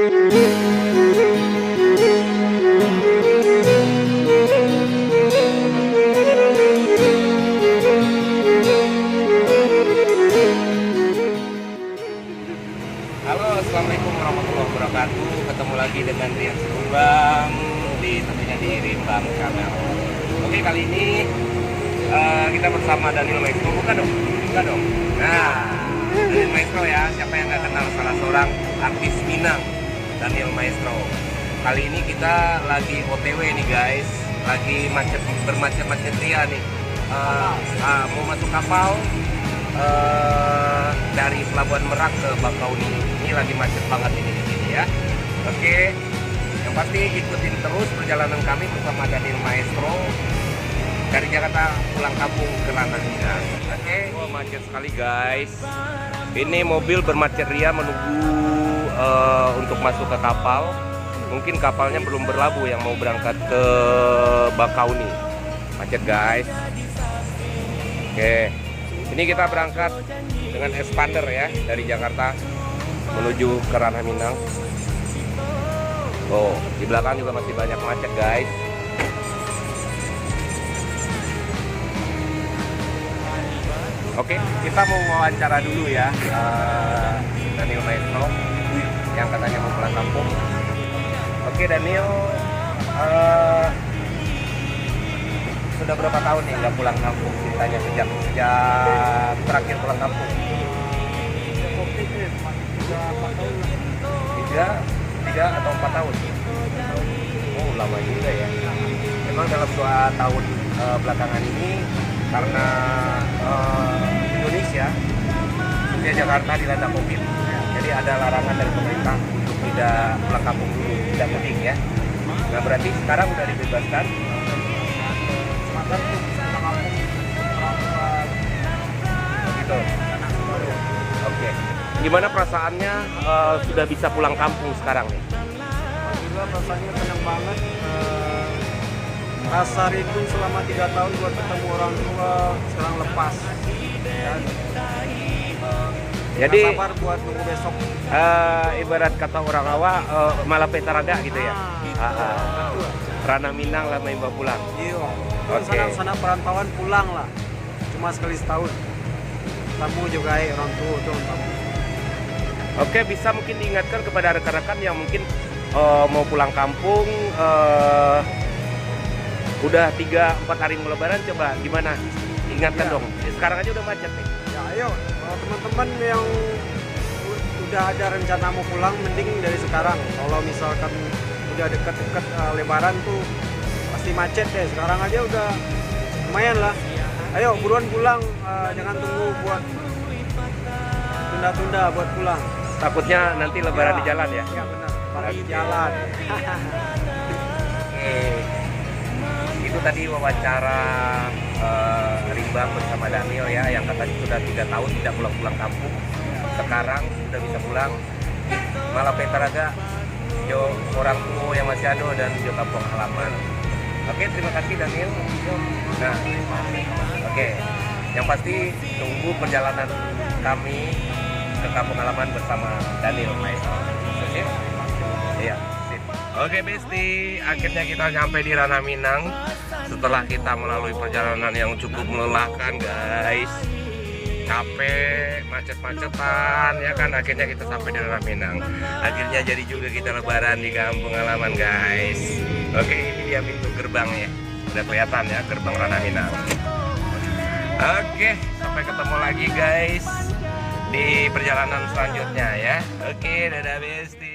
Halo, assalamualaikum warahmatullahi wabarakatuh. Ketemu lagi dengan Rian Rimbang tentunya di Rimbang Channel. Oke, kali ini kita bersama Daniel Maestro. Buka dong. Nah, Daniel Maestro ya. Siapa yang nggak kenal salah seorang artis Minang, Daniel Maestro. Kali ini kita lagi OTW nih guys. Lagi bermacet-macet ria nih. Mau masuk kapal dari Pelabuhan Merak ke Bakauni. Ini lagi macet banget ini di sini ya. Oke, yang pasti ikutin terus perjalanan kami bersama Daniel Maestro dari Jakarta pulang kampung ke Ranah Minang. Oke, macet sekali guys. Ini mobil bermacet ria menunggu untuk masuk ke kapal. Mungkin kapalnya belum berlabuh yang mau berangkat ke Bakauni. Macet guys. Oke. Ini kita berangkat dengan expander ya dari Jakarta menuju ke Ranah Minang. Oh, di belakang juga masih banyak macet guys. Oke, kita mau wawancara dulu ya Daniel Maestro yang katanya mau pulang kampung. Oke Daniel, sudah berapa tahun nih nggak pulang kampung? Ceritanya sejak terakhir pulang kampung. Tiga atau 4 tahun. Oh, lama juga ya. Memang dalam 2 tahun belakangan ini karena Indonesia, khususnya Jakarta dilanda COVID, jadi ada larangan dari pemerintah untuk tidak pulang kampung dulu, tidak mudik ya. Nah berarti sekarang udah dibebaskan. Gitu. Oke. Gimana perasaannya sudah bisa pulang kampung sekarang nih? Alhamdulillah rasanya senang banget. Rasa rindu selama 3 tahun buat ketemu orang tua sekarang lepas. Jadi sabar buat nunggu besok. Ibarat kata orang Jawa malah petaraga gitu ya. Ranah Minang lah main pulang. Iya. Oke. Sana perantauan pulang lah. Cuma sekali setahun. Tamu juga orang tua tuh tamu. Oke, bisa mungkin diingatkan kepada rekan-rekan yang mungkin mau pulang kampung udah 3-4 hari mau lebaran, coba gimana? Ingatkan dong. Sekarang aja udah macet nih. Ya ayo, kalau teman-teman yang udah ada rencana mau pulang mending dari sekarang. Kalau misalkan udah deket-deket lebaran tuh pasti macet deh. Sekarang aja udah lumayan lah. Ayo buruan pulang, jangan tunggu buat tunda-tunda buat pulang. Takutnya nanti lebaran Ya, di jalan ya? Iya benar, lebaran di jalan. Oke. Itu tadi wawancara Rimbang bersama Daniel ya, yang katanya sudah 3 tahun tidak pulang-pulang kampung. Sekarang sudah bisa pulang. Malah petaraga jo orang tua yang masih ada dan jo kampung halaman. Oke, terima kasih Daniel. Nah, oke. Yang pasti tunggu perjalanan kami ke kampung halaman bersama Daniel Maestro. Oke? Iya, sip. Oke, Besti, akhirnya kita sampai di Ranah Minang setelah kita melalui perjalanan yang cukup melelahkan, guys. Capek, macet-macetan, ya kan, akhirnya kita sampai di Ranah Minang. Akhirnya jadi juga kita lebaran di kampung halaman, guys. Oke, ini dia pintu gerbangnya. Udah kelihatan ya, gerbang Ranah Minang. Oke, sampai ketemu lagi, guys, di perjalanan selanjutnya ya. Oke, dadah Besti.